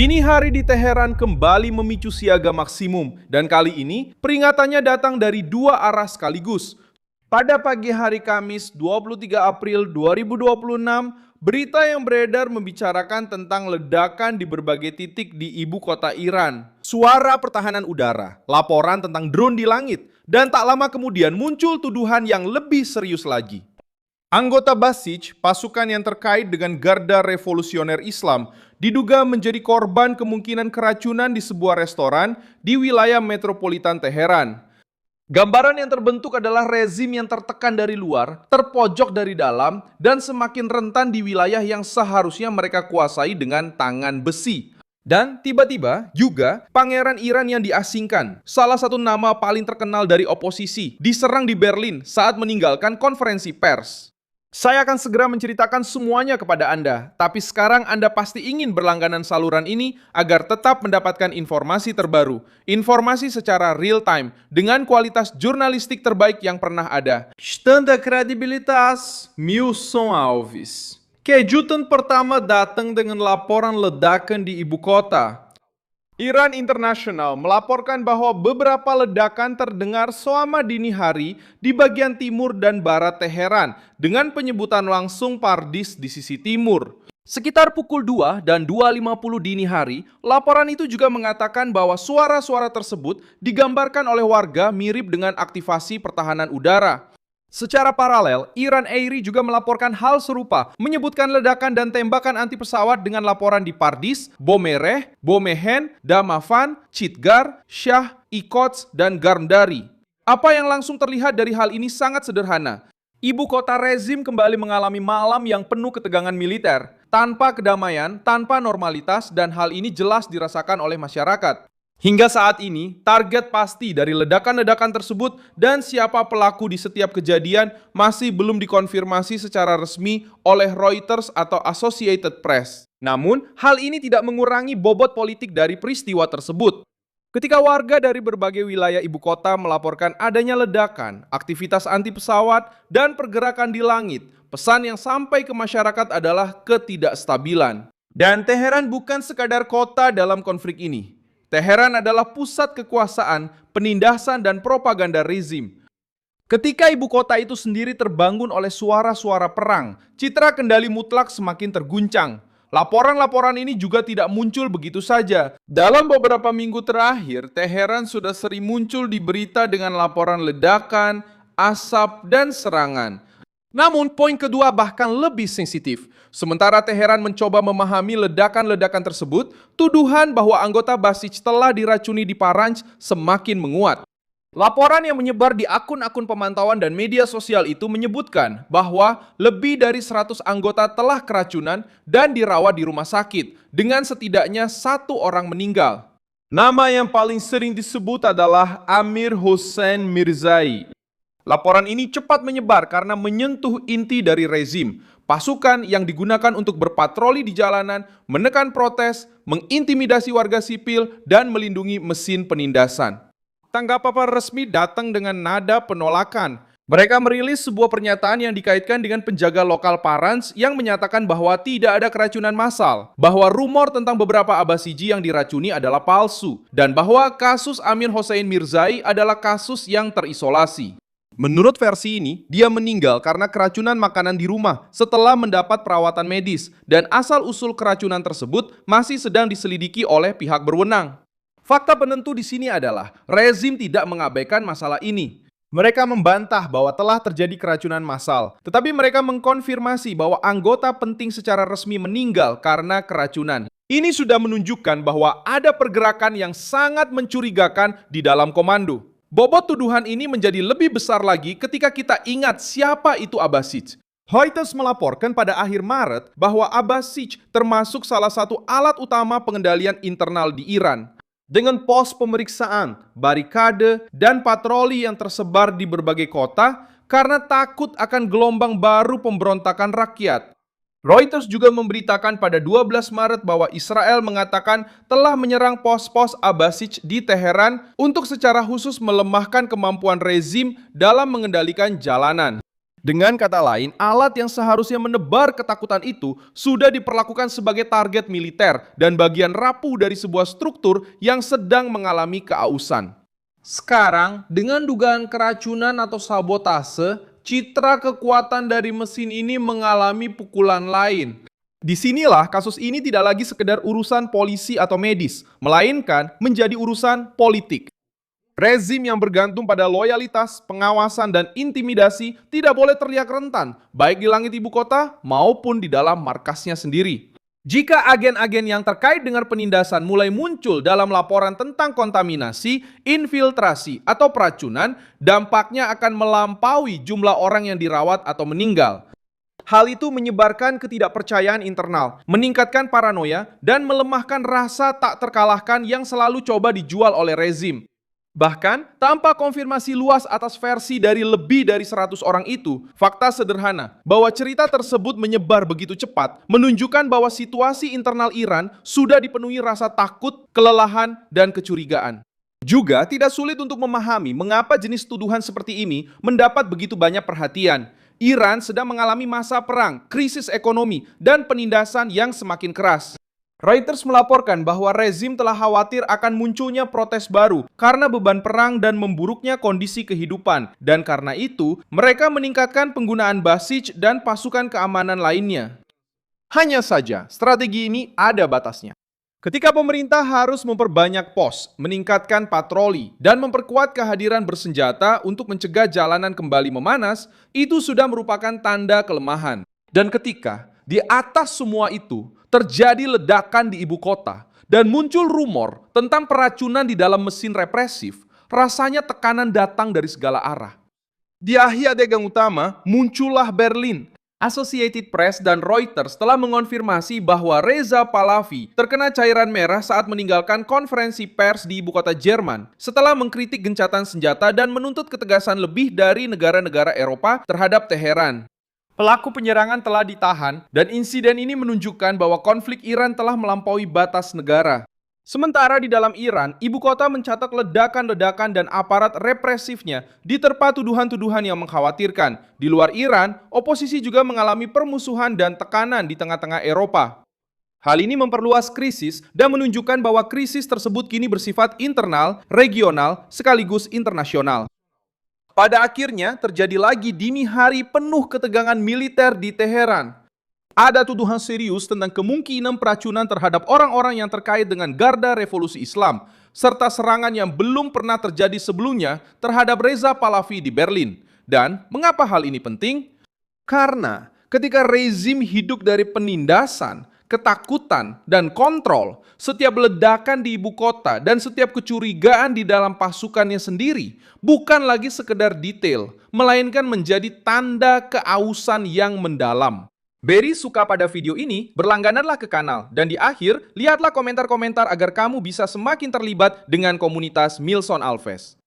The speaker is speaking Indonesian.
Dini hari di Teheran kembali memicu siaga maksimum, dan kali ini peringatannya datang dari dua arah sekaligus. Pada pagi hari Kamis 23 April 2026, berita yang beredar membicarakan tentang ledakan di berbagai titik di ibu kota Iran. Suara pertahanan udara, laporan tentang drone di langit, dan tak lama kemudian muncul tuduhan yang lebih serius lagi. Anggota Basij, pasukan yang terkait dengan Garda Revolusioner Islam, diduga menjadi korban kemungkinan keracunan di sebuah restoran di wilayah metropolitan Teheran. Gambaran yang terbentuk adalah rezim yang tertekan dari luar, terpojok dari dalam, dan semakin rentan di wilayah yang seharusnya mereka kuasai dengan tangan besi. Dan tiba-tiba juga pangeran Iran yang diasingkan, salah satu nama paling terkenal dari oposisi, diserang di Berlin saat meninggalkan konferensi pers. Saya akan segera menceritakan semuanya kepada Anda, tapi sekarang Anda pasti ingin berlangganan saluran ini agar tetap mendapatkan informasi terbaru, informasi secara real time, dengan kualitas jurnalistik terbaik yang pernah ada. Tanda kredibilitas, Milson Alves. Kejutan pertama datang dengan laporan ledakan di ibu kota. Iran International melaporkan bahwa beberapa ledakan terdengar selama dini hari di bagian timur dan barat Teheran dengan penyebutan langsung Pardis di sisi timur. Sekitar pukul 2 dan 2.50 dini hari, laporan itu juga mengatakan bahwa suara-suara tersebut digambarkan oleh warga mirip dengan aktivasi pertahanan udara. Secara paralel, Iran Airi juga melaporkan hal serupa, menyebutkan ledakan dan tembakan anti pesawat dengan laporan di Pardis, Bomereh, Bomehen, Damafan, Chitgar, Shah, Ikots, dan Garmdari. Apa yang langsung terlihat dari hal ini sangat sederhana. Ibu kota rezim kembali mengalami malam yang penuh ketegangan militer, tanpa kedamaian, tanpa normalitas, dan hal ini jelas dirasakan oleh masyarakat. Hingga saat ini, target pasti dari ledakan-ledakan tersebut dan siapa pelaku di setiap kejadian masih belum dikonfirmasi secara resmi oleh Reuters atau Associated Press. Namun, hal ini tidak mengurangi bobot politik dari peristiwa tersebut. Ketika warga dari berbagai wilayah ibu kota melaporkan adanya ledakan, aktivitas anti pesawat, dan pergerakan di langit, pesan yang sampai ke masyarakat adalah ketidakstabilan. Dan Teheran bukan sekadar kota dalam konflik ini. Teheran adalah pusat kekuasaan, penindasan, dan propaganda rezim. Ketika ibu kota itu sendiri terbangun oleh suara-suara perang, citra kendali mutlak semakin terguncang. Laporan-laporan ini juga tidak muncul begitu saja. Dalam beberapa minggu terakhir, Teheran sudah sering muncul di berita dengan laporan ledakan, asap, dan serangan. Namun, poin kedua bahkan lebih sensitif. Sementara Teheran mencoba memahami ledakan-ledakan tersebut, tuduhan bahwa anggota Basij telah diracuni di Paranj semakin menguat. Laporan yang menyebar di akun-akun pemantauan dan media sosial itu menyebutkan bahwa lebih dari 100 anggota telah keracunan dan dirawat di rumah sakit, dengan setidaknya 1 orang meninggal. Nama yang paling sering disebut adalah Amir Hossein Mirzai. Laporan ini cepat menyebar karena menyentuh inti dari rezim, pasukan yang digunakan untuk berpatroli di jalanan, menekan protes, mengintimidasi warga sipil, dan melindungi mesin penindasan. Tanggapan resmi datang dengan nada penolakan. Mereka merilis sebuah pernyataan yang dikaitkan dengan penjaga lokal Paranj yang menyatakan bahwa tidak ada keracunan massal, bahwa rumor tentang beberapa Abasiji yang diracuni adalah palsu, dan bahwa kasus Amir Hossein Mirzai adalah kasus yang terisolasi. Menurut versi ini, dia meninggal karena keracunan makanan di rumah setelah mendapat perawatan medis, dan asal-usul keracunan tersebut masih sedang diselidiki oleh pihak berwenang. Fakta penentu di sini adalah rezim tidak mengabaikan masalah ini. Mereka membantah bahwa telah terjadi keracunan massal, tetapi mereka mengkonfirmasi bahwa anggota penting secara resmi meninggal karena keracunan. Ini sudah menunjukkan bahwa ada pergerakan yang sangat mencurigakan di dalam komando. Bobot tuduhan ini menjadi lebih besar lagi ketika kita ingat siapa itu Abasij. Reuters melaporkan pada akhir Maret bahwa Abasij termasuk salah satu alat utama pengendalian internal di Iran. Dengan pos pemeriksaan, barikade, dan patroli yang tersebar di berbagai kota karena takut akan gelombang baru pemberontakan rakyat. Reuters juga memberitakan pada 12 Maret bahwa Israel mengatakan telah menyerang pos-pos Abasij di Teheran untuk secara khusus melemahkan kemampuan rezim dalam mengendalikan jalanan. Dengan kata lain, alat yang seharusnya menebar ketakutan itu sudah diperlakukan sebagai target militer dan bagian rapuh dari sebuah struktur yang sedang mengalami keausan. Sekarang, dengan dugaan keracunan atau sabotase, citra kekuatan dari mesin ini mengalami pukulan lain. Disinilah kasus ini tidak lagi sekedar urusan polisi atau medis, melainkan menjadi urusan politik. Rezim yang bergantung pada loyalitas, pengawasan, dan intimidasi tidak boleh teriak rentan, baik di langit ibu kota maupun di dalam markasnya sendiri. Jika agen-agen yang terkait dengan penindasan mulai muncul dalam laporan tentang kontaminasi, infiltrasi, atau peracunan, dampaknya akan melampaui jumlah orang yang dirawat atau meninggal. Hal itu menyebarkan ketidakpercayaan internal, meningkatkan paranoia, dan melemahkan rasa tak terkalahkan yang selalu coba dijual oleh rezim. Bahkan, tanpa konfirmasi luas atas versi dari lebih dari 100 orang itu, fakta sederhana bahwa cerita tersebut menyebar begitu cepat menunjukkan bahwa situasi internal Iran sudah dipenuhi rasa takut, kelelahan, dan kecurigaan. Juga tidak sulit untuk memahami mengapa jenis tuduhan seperti ini mendapat begitu banyak perhatian. Iran sedang mengalami masa perang, krisis ekonomi, dan penindasan yang semakin keras. Reuters melaporkan bahwa rezim telah khawatir akan munculnya protes baru karena beban perang dan memburuknya kondisi kehidupan. Dan karena itu, mereka meningkatkan penggunaan Basij dan pasukan keamanan lainnya. Hanya saja, strategi ini ada batasnya. Ketika pemerintah harus memperbanyak pos, meningkatkan patroli, dan memperkuat kehadiran bersenjata untuk mencegah jalanan kembali memanas, itu sudah merupakan tanda kelemahan. Dan ketika di atas semua itu, terjadi ledakan di ibu kota dan muncul rumor tentang peracunan di dalam mesin represif, rasanya tekanan datang dari segala arah. Di akhir adegan utama, muncullah Berlin. Associated Press dan Reuters telah mengonfirmasi bahwa Reza Pahlavi terkena cairan merah saat meninggalkan konferensi pers di ibu kota Jerman setelah mengkritik gencatan senjata dan menuntut ketegasan lebih dari negara-negara Eropa terhadap Teheran. Pelaku penyerangan telah ditahan, dan insiden ini menunjukkan bahwa konflik Iran telah melampaui batas negara. Sementara di dalam Iran, ibu kota mencatat ledakan-ledakan dan aparat represifnya diterpa tuduhan-tuduhan yang mengkhawatirkan. Di luar Iran, oposisi juga mengalami permusuhan dan tekanan di tengah-tengah Eropa. Hal ini memperluas krisis dan menunjukkan bahwa krisis tersebut kini bersifat internal, regional, sekaligus internasional. Pada akhirnya, terjadi lagi dini hari penuh ketegangan militer di Teheran. Ada tuduhan serius tentang kemungkinan peracunan terhadap orang-orang yang terkait dengan Garda Revolusi Islam, serta serangan yang belum pernah terjadi sebelumnya terhadap Reza Pahlavi di Berlin. Dan mengapa hal ini penting? Karena ketika rezim hidup dari penindasan, ketakutan, dan kontrol, setiap ledakan di ibu kota dan setiap kecurigaan di dalam pasukannya sendiri bukan lagi sekedar detail, melainkan menjadi tanda keausan yang mendalam. Beri suka pada video ini, berlanggananlah ke kanal, dan di akhir, lihatlah komentar-komentar agar kamu bisa semakin terlibat dengan komunitas Milson Alves.